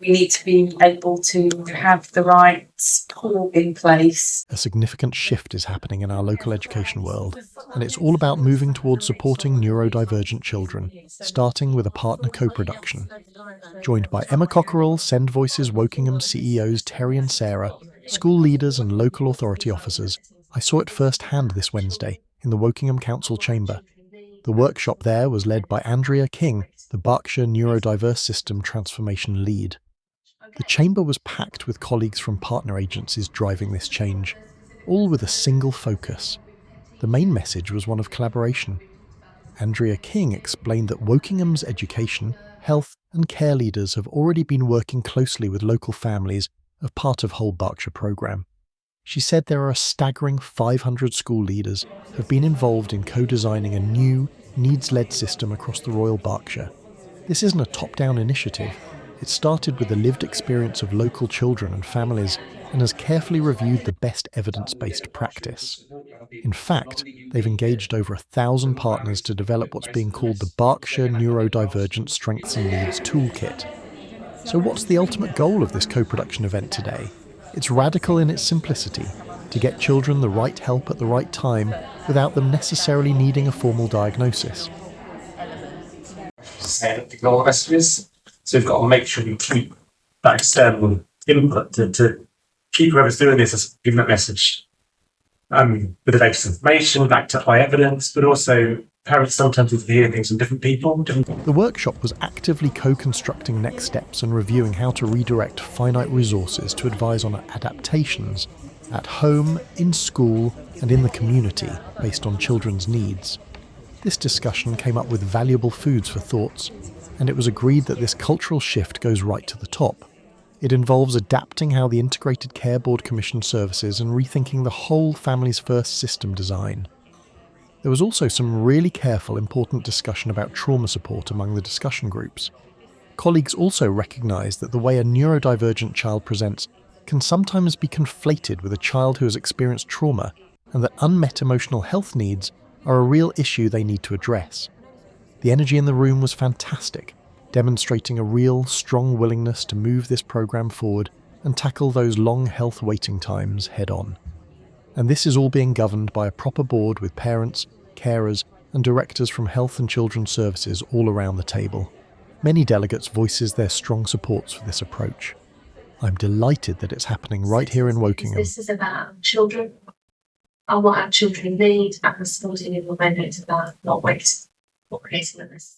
We need to be able to have the right support in place. A significant shift is happening in our local education world, and it's all about moving towards supporting neurodivergent children, starting with a partner co-production. Joined by Emma Cockerell, Send Voices Wokingham CEOs Terry and Sarah, school leaders and local authority officers, I saw it firsthand this Wednesday in the Wokingham Council chamber. The workshop there was led by Andrea King, the Berkshire Neurodiverse System Transformation Lead. The chamber was packed with colleagues from partner agencies driving this change, all with a single focus. The main message was one of collaboration. Andrea King explained that Wokingham's education, health and care leaders have already been working closely with local families as part of Whole Berkshire programme. She said there are a staggering 500 school leaders who have been involved in co-designing a new, needs-led system across the Royal Berkshire. This isn't a top-down initiative. It started with the lived experience of local children and families and has carefully reviewed the best evidence-based practice. In fact, they've engaged over 1,000 partners to develop what's being called the Berkshire Neurodivergent Strengths and Needs Toolkit. So what's the ultimate goal of this co-production event today? It's radical in its simplicity, to get children the right help at the right time without them necessarily needing a formal diagnosis. Ignore messages. So we've got to make sure we keep that external input to keep whoever's doing this giving that message with the latest information, backed up by evidence, but also parents sometimes need to hear things from different people. The workshop was actively co-constructing next steps and reviewing how to redirect finite resources to advise on adaptations at home, in school, and in the community based on children's needs. This discussion came up with valuable foods for thoughts, and it was agreed that this cultural shift goes right to the top. It involves adapting how the Integrated Care Board commissions services and rethinking the whole Families First system design. There was also some really careful, important discussion about trauma support among the discussion groups. Colleagues also recognised that the way a neurodivergent child presents can sometimes be conflated with a child who has experienced trauma, and that unmet emotional health needs are a real issue they need to address. The energy in the room was fantastic, demonstrating a real, strong willingness to move this programme forward and tackle those long health waiting times head-on. And this is all being governed by a proper board with parents, carers and directors from health and children's services all around the table. Many delegates voices their strong supports for this approach. I'm delighted that it's happening right here in Wokingham. This is about children and what our children need and supporting in the benefits of that, not waiting for creating this.